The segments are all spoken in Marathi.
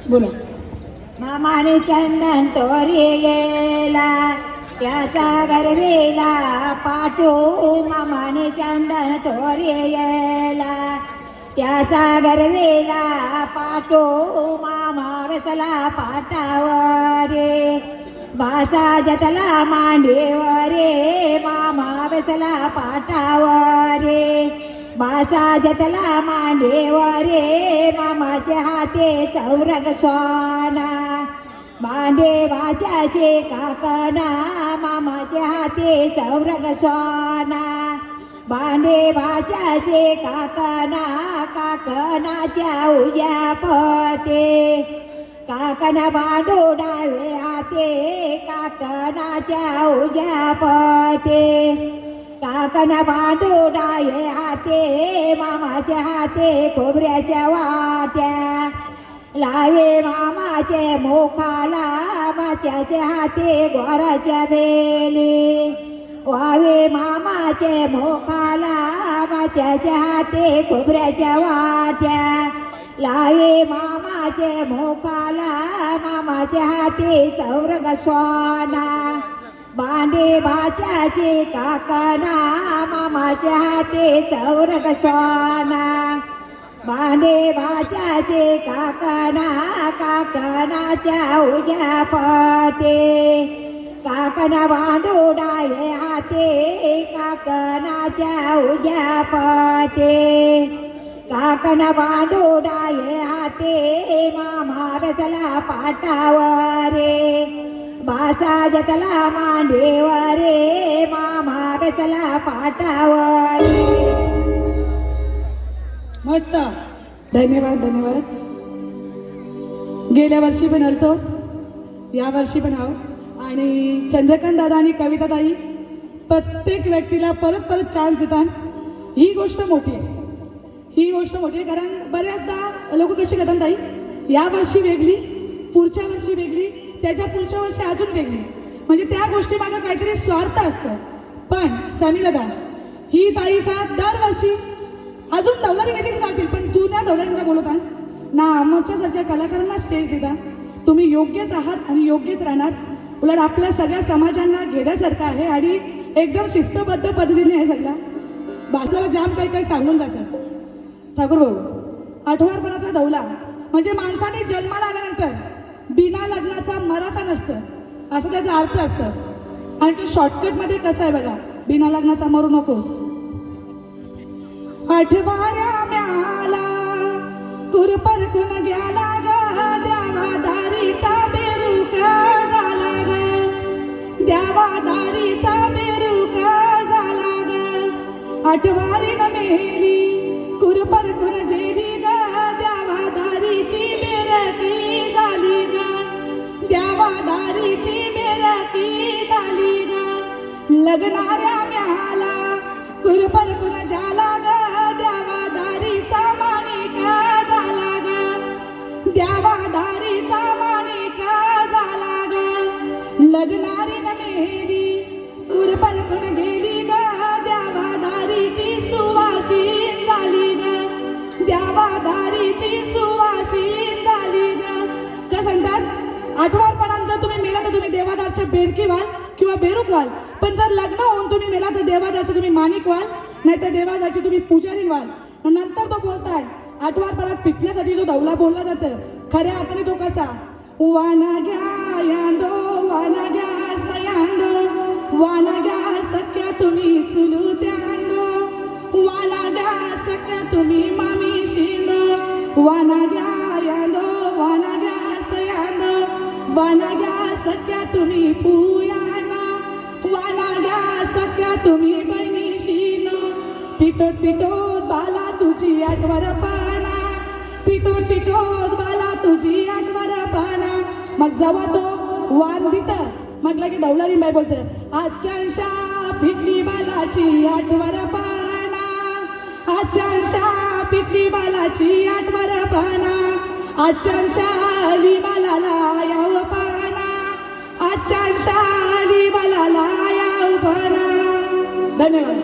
बोला. मामाने चंदन तोरियेला त्याचा गरवेला पाठू. मामाने चंदन तोरियेला त्याचा गरवेला पाठू. मामा बसला पाटावरे बाचा जतला मांडीवरे. मामा बसला पाटावरे बाचा जतला मांडीवरे. मामाचे हाते चौरग स्वाना बांधे वाच्याचे काकणा. मामाचे हाते चौरग स्वाना बांधे वाच्याचे काकणा. काकणाच्या उज्या पते काकणा बांधू डावे हाते. काकणाच्या उज्या पते काकणा बांधू डावे हाते. मामाच्या हाते खोबऱ्याच्या वाट्या लावे मामाचे मुखाला. मात्याचे हाते गोराच्या बेली वावे मामाचे मुखाला. मात्याच्या हाते खोबऱ्याच्या वाट्या लावे मामाचे मुखाला. मामाच्या हाते चौरंग सोना बांधे भाच्याचे काकणा. मामाच्या हाते चौरंग सोना बांधे भाच्याचे काकणा. काकणाच्या उज्या पते काकणा बांधू डावे हाते. काकणाच्या उज्या पते काकणा बांधू डावे हाते. मामा बसला पाटावरे बाचा जतला मांडीवरे. मामा बसला पाटावरे. मस्त. धन्यवाद धन्यवाद. गेल्या वर्षी पण आलतो, या वर्षी पण आहो. आणि चंद्रकांत दादा आणि कविता ताई प्रत्येक व्यक्तीला परत परत चान्स देतात. ही गोष्ट मोठी आहे, ही गोष्ट मोठी आहे. कारण बऱ्याचदा लोक कशी करतात ताई, या वर्षी वेगळी, पुढच्या वर्षी वेगळी, त्याच्या पुढच्या वर्षी अजून वेगळी. म्हणजे त्या गोष्टी मागं काहीतरी स्वार्थ असतं. पण समी दादा ही ताई साथ दरवर्षी अजून दौलारी देखील चालतील, पण जुन्या दौलारीला बोलवता ना. आमच्यासारख्या कलाकारांना स्टेज देता. तुम्ही योग्यच आहात आणि योग्यच राहणार. उलट आपल्या सगळ्या समाजांना घेण्यासारखं आहे आणि एकदम शिस्तबद्ध पद्धतीने आहे सगळा. आपल्याला जाम काही काही सांगून जातात. ठाकूर भाऊ, आठवारपणाचा दौला म्हणजे माणसाने जन्माला आल्यानंतर बिना लग्नाचा मराचा नसतं, असं त्याचा अर्थ असतं. आणि तो शॉर्टकटमध्ये कसं आहे बघा, बिना लग्नाचा मरू नकोस. आठवाऱ्या म्याला कुरपण कुण ग्याला ग. द्यावादारीचा बेरुका झाला ग. द्यावादारीचा बेरुका झाला ग. आठवारीन मेली कुरपण कुण जेली ग. द्यावादारीची बेरकी झाली ग. द्यावादारीची बेरकी झाली ग. लग्नाऱ्या म्याला कुरपण कुण झाला ग. द्यावादारीचा मानिका झाला ग. द्यावादारीचा मानिका झाला ग. लग्नारीन मेली कुरपण कुण गेली ग. द्यावादारीची सुवाशीन झाली ग. द्यावादारीची सुवाशीन झाली ग. का सांगतात, आठवारपणात जर तुम्ही मेला तर तुम्ही देवादारचे बेरकी व्हाल किंवा बेरूक व्हाल. पण जर लग्न होऊन तुम्ही मेला तर देवादारचे तुम्ही मानिक व्हाल, नाही तर देवादारची तुम्ही पुजारी व्हाल. नंतर तो बोलतात आठवारपणात पिटण्यासाठी जो दौला बोलला जातं, खऱ्या अर्थाने तो कसा, वाना घ्या यांदो वाना घ्या सयांदो. वाना घ्या सख्या तुम्ही चुलू त्यांदो. वाना घ्या सख्या तुम्ही मामी शिंदो. वाना घ्या यांदो वाना घ्या सयांदो. वाना घ्या सख्या तुम्ही पुयानो. वाना घ्या सख्या तुम्ही बहिणीशीनो. पिटोत पिटोत बाला तुझी आठवरपणा. पिटोत पिटोत बाला तुझी आठवरपणा. मग जेव्हा तो वाण दित मग लगे दौलारी बाई बोलते, आजच्या पिटली बालाची आठवरपणा. आजच्या पिटली बालाची आठवरपणा. आजच्या बालाला यावपणा. आजच्या बालाला यावपणा. धन्यवाद.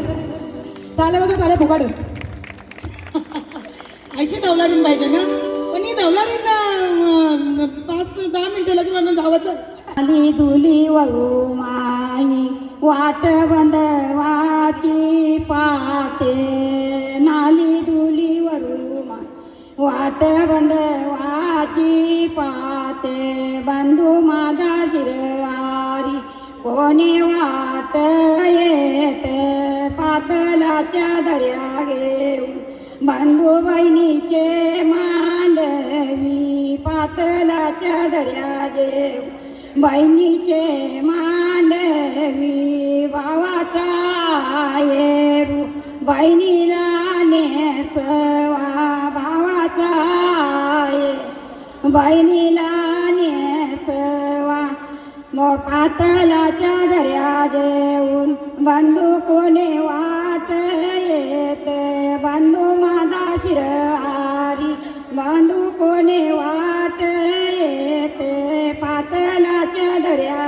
चाले बघा चाले फुकाड. अशी दौलारीन पाहिजे ना. पण ही दौलारीन 5 ते 10 मिनिटं लगे म्हणून जावंच. नाली धुली वरू माई वाट बंदवाची पाते नाली धुली वरू माई वाट बंदवाची पाते बंधू माझा शिरवारी कोणी वाट येत पातलाच्या दर्या घेऊन बंधू बहिणीचे मांडवी पातलाच्या दर्या घेऊन बहिणीचे मांडवी भावाचा येरू बहिणीला नेसवा भावाचा बहिणीला नेसवा मग पातलाच्या दर्या जेऊन बंधू कोणी वाट येत बंधू माझा शिरवारी बंधू कोणी वाट येत पातलाच्या दर्या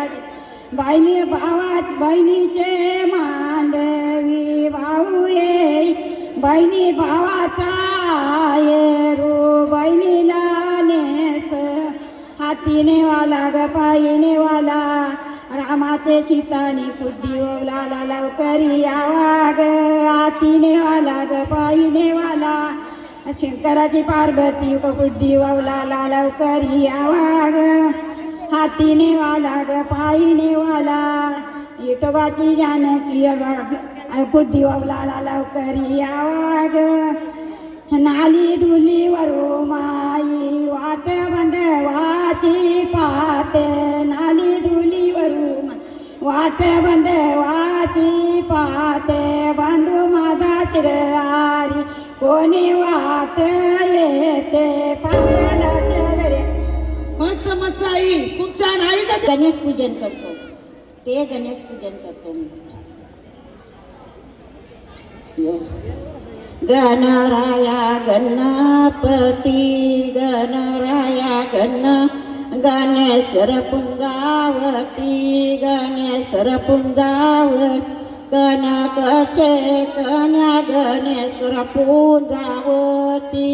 बहिणी भावात बहिणीचे मांडवी भाऊ ये बहिणी भावाचा येरू बहिणीला नेस हातीने वाला ग पायीने वाला रामाचे चिताने कुड्डी ओवला लवकरी यावा ग हातीने वाला ग पायीने वाला शंकराची पार्वती कुड्डी ओवला लवकरी यावा ग हातीने वाला ग पायीने वाला विठोबाची जानकी कुड्डी ओवला लवकरी यावा ग नाली धुली वरू माई वाट बंदवाची पाते नाली धुली वरू वाट बंदवाची पाते बंधू माझा शिरवारी कोणी वाट येते पातलाच्या दर्या. मस्त मस्त आई, खूप छान आई. गणेश पूजन करतो ते गणेश पूजन करतो मी. गणराया गणपती गणराया गणेश्वर पुंजावती गणेश्वर पुंजावती कनकचे कन्या गणेश्वर पूजावती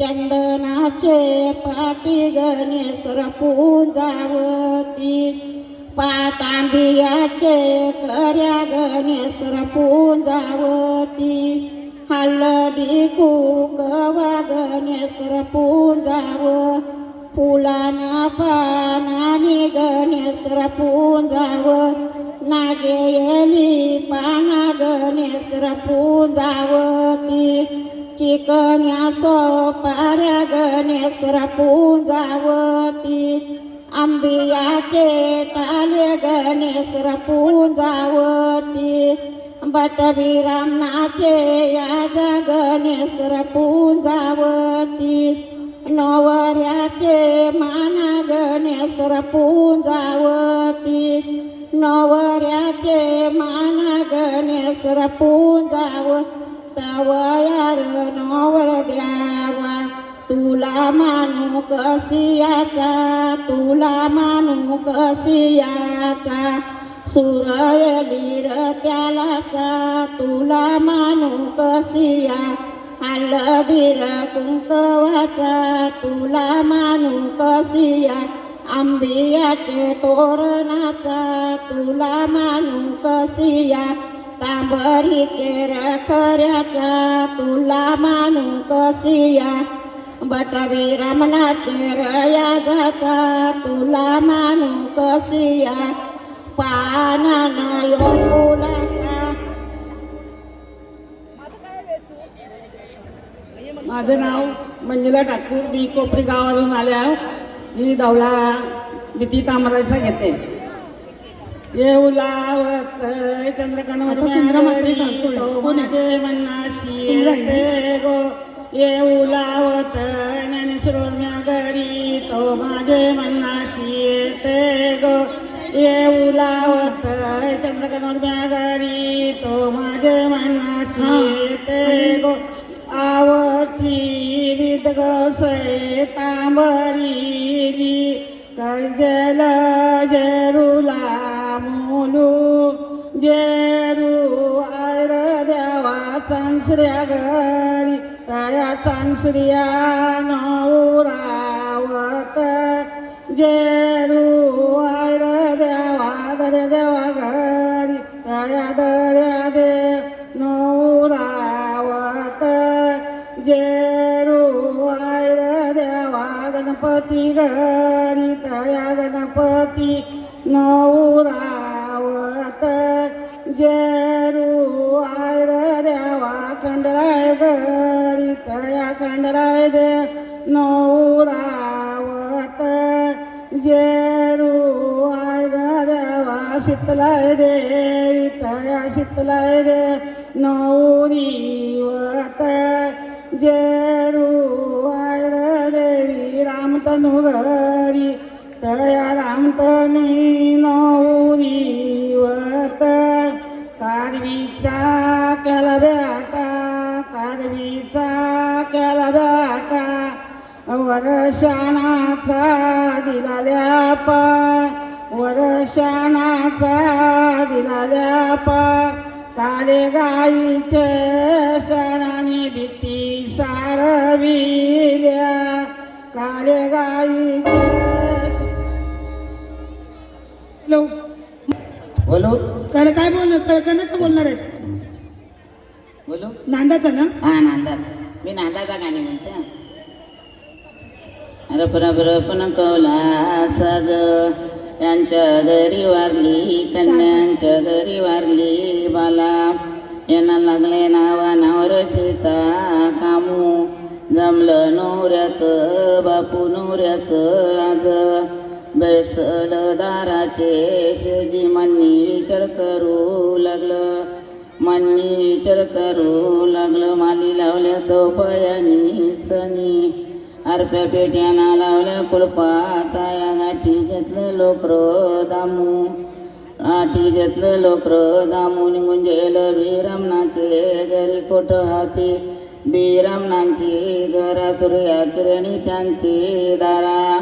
चंदनाचे पाटी गणेश्वर पूजावती पातांबियाचे कर्या गणेश्वर पूजावती हळदी कुंकवा गणेश्वर पूजाव फुलाना पानाने गणेश्वर पूजाव नागेली पाना गणेश्वर पूजावती चिकन्या सोपाऱ्या गणेश्वर पूजावती आंबियाचे टाले गणेश्वर पूजावती बटविरामनाचे याद गणेश्वर पूजावती नवऱ्याचे माना गणेश्वर पूजावती नवऱ्याचे माना गणेश्वर पूजाव तवयार नवर द्यावा तुला मानू कसियाचा तुला मानू कसियाचा सुरयली त्यालाचा तुला मानू कसिया हळदीर कुंकवाचा तुला मानू कसिया आंबियाचे तोरणाचा तुला मानू कसिया तांबरीचे रखऱ्याचा तुला मानू कसिया बटविरामनाचे रया जाता तुला मानू कसिया पानाना योलाचा. माझं नाव मंजुला ठाकूर. मी कोपरी गावावरून आले आहो. ही दौला भीती तांबराचा घेते. येऊ लावत चंद्रकांत पुणे मन्नाशी गो येऊ लावत ज्ञानेश्वर म्यागरी तो माझे मन्नाशी येते गो येऊ लावत चंद्रकांत म्यागरी तो माझे मन्नाशी येते गो आवची विद गसे तांबरी कैजल जेरुला मुलू जेरू आयर देवा चांसऱ्या घरी तया चांसऱ्या नवरावर द्यावात जेरू आयर देवा दर देवा घरी तया दर्या दे नवरावत जेरू आयर देवा गणपती घरी तया गणपती नवरावत जेरू आयर देवा खंडराय घरी तया खंडराय दे नवरावत जेरू आय ग देवा शीतलाय देवी तया शीतलाय दे नवरीवत जेरू आयर देवी रामतनु घरी तया रामतनु नवरीवत कारवीचा केला बेटा कारवीचा केला बेटा वर्षानाचा दिलाल्या पा वर्षानाचा दिलाल्या पा काले गाईचे शराणी भीती सारविल्या काले गाईचे हॅलो बोलो काय बोलणार कणाचं बोलणार आहेस बोलो नांदाचं ना हा नांदा मी नांदाचा गाणी म्हणते रपरपरपण कवला साज यांच्या घरी वारली कन्यांच्या घरी वारली बाला यांना लागले नावानावर सीता कामू जमलं नवऱ्याचं बापू नवऱ्याचं आज बैसल दाराचे शेजी मन्नी विचार करू लागलं मन्नी विचार करू लागलं माली लावल्या चौपयानी सनी आरप्या पेट्याना लावल्या कुलपाचा या गाठी घेतलं लोकर दामू गाठी घेतलं लोकर दामू निघून गेलं बीरामनाचे घरी कोट हाती बीरामनांची घरा सूर्या किरणी त्यांची दारा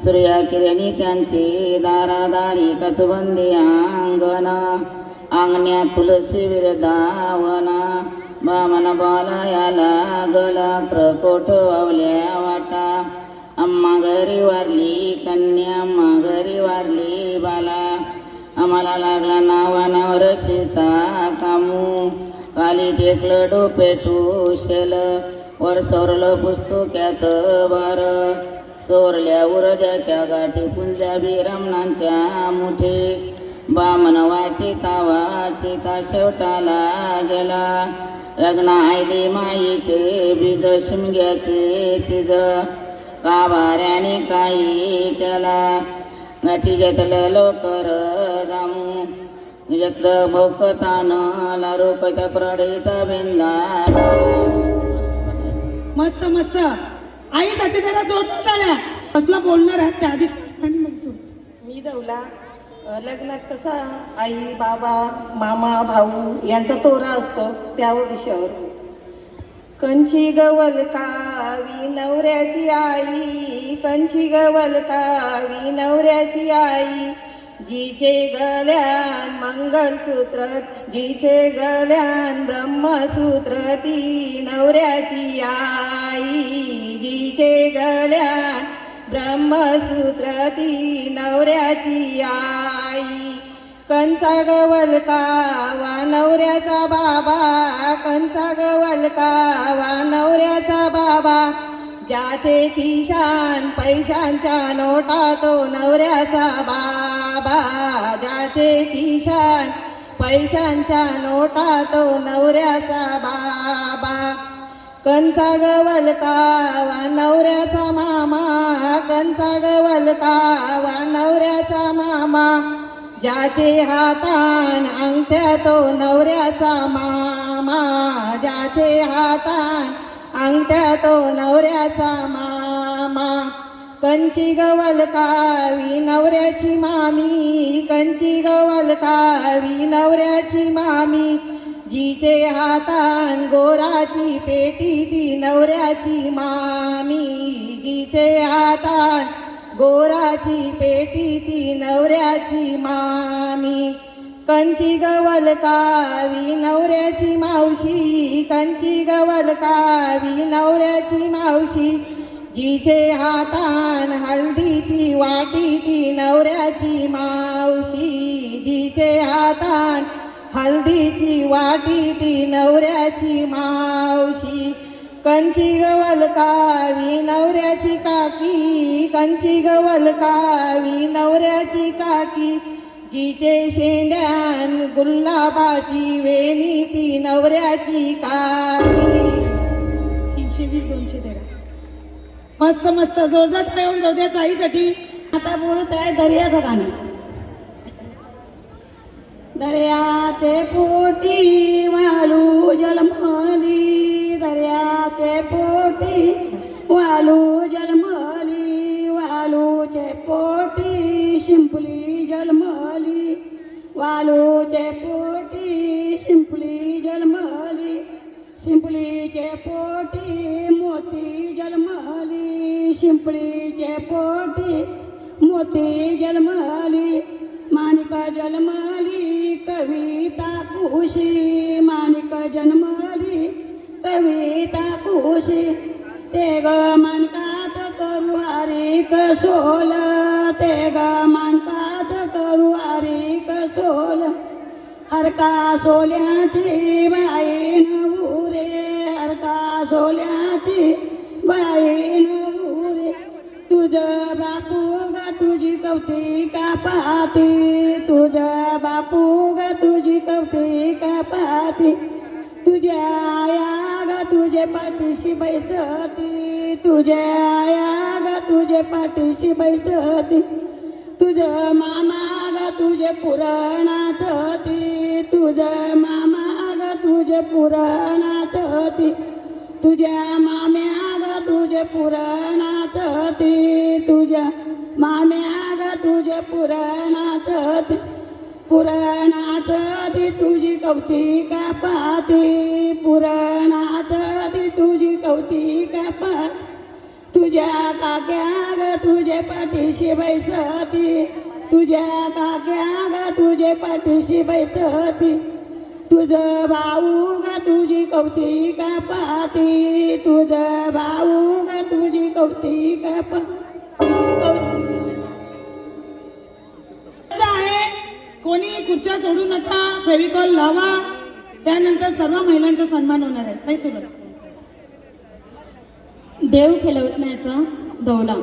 सूर्या किरणी त्यांची दारा दारी कचबंदी अंगण अंगण्या तुलसी विरदावना बामन बालयाला गला प्रकोट वावल्या वाटा अम्मा घरी वारली कन्या अम्मा घरी वारली बाला आम्हाला लागला नावानावर सीता कामू काली टेकलं डोपेटू शेल वर सोरलं पुस्तक्याचं बार सोरल्या उरद्याच्या गाठी पुंजा बिरामनांच्या मुठे बामन वाचिता शेवटाला जला लग्न आईली माईचे बीज शिमग्याचे तिज काबाऱ्याने काही केला गाठी घेतलं लोकर दामू घेतलं भोकतान लारू कथा प्रडीता बेंदा मस्त मस्त आईसाठी जरा जोरदार टाळ्या कसला बोलणार आहे त्या आधी आणि मग जोर. मी दौला लग्नात कसा आई बाबा मामा भाऊ यांचा तोरा असतो त्या विषयावर कंची गवल कावी नवऱ्याची आई कंची गवल कावी नवऱ्याची आई जिचे गल्यान मंगलसूत्र जिचे गल्यान ब्रह्मसूत्र ती नवऱ्याची आई जिचे गल्यान ब्रह्मसूत्र ती नवऱ्याची आई कंचा गवल कावा नवऱ्याचा बाबा कंचा गवल कावा नवऱ्याचा बाबा ज्याचे खिशान पैशांच्या नोटा तो नवऱ्याचा बाबा ज्याचे खिशान पैशांच्या नोटा तो नवऱ्याचा बाबा कंचा गवल कावा नवऱ्याचा मामा कंचा गवल कावा नवऱ्याचा मामा ज्याचे हातान अंगठ्या तो नवऱ्याचा मामा ज्याचे हातान अंगठ्या तो नवऱ्याचा मामा कंची गवल कावी नवऱ्याची मामी कंची गवल कावी नवऱ्याची मामी जिचे हातान गोराची पेटी ती नवऱ्याची मामी जिचे हातान गोराची पेटी ती नवऱ्याची मामी कंची गवल कावी नवऱ्याची मावशी कंची गवल कावी नवऱ्याची मावशी जिचे हातान हल्दीची वाटी ती नवऱ्याची मावशी, जिचे हातान हल्दीची वाटी ती नवऱ्याची मावशी. कंची गवल कावी नवऱ्याची काकी, कंची गवल कावी नवऱ्याची काकी, जिचे शेंड्यान गुलाबाची वेणी ती नवऱ्याची काकी. 320 213. मस्त मस्त जोरदार ठेवून जाऊ द्या ताईसाठी. आता बोलत आहे दर्याचं गाणं. दर्याचे पोटी वालू जलमली, दर्याचे पोटी वालू जलमली, वालूचे पोटी शिंपली जलमली, वालूचे पोटी शिंपली जलमली, शिंपलीचे पोटी मोती जलमली, शिंपलीचे पोटी मोती जलमली. माणिक जन्मली कविता कुशी, माणिक जन्मली कविता कुशी. ते ग माणकाचं करू आरिक सोल, ते ग माणकाचं करू आरिक सोल. हरका सोल्याची बाईन उरे, हरका सोल्याची बाईन उरे. तुझं बापू ग तुझी कौतिका पाहती, तुझं बापू ग तुझी कौतिका पाहती. तुझ्या आया ग तुझे पाठीशी बैसती, तुझ्या आया ग तुझे पाठीशी बैसती. तुझं मामा ग तुझे पुराणाचती, तुझं मामा ग तुझे पुराणाचती. तुझ्या माम्या ग तुझे पुराणाचती, तुझ्या माम्या ग तुझे पुराणाचती. पुराणाचती तुझी कौतिका पाहती, पुराणाचती तुझी कौतिका पाहती. तुझ्या काक्या ग तुझे पाठीशी बैसती, तुझ्या काक्या ग तुझे पाठीशी बैसती. तुझं भाऊ ग तुझी कौतिका पाहती, तुझं भाऊ ग तुझी कौतिका आहे. कोणी खुर्च्या सोडू नका, फेविकॉल लावा. त्यानंतर सर्व महिलांचा सन्मान होणार आहे. ताई सुरुवात. देव खेळवण्याचा दौला.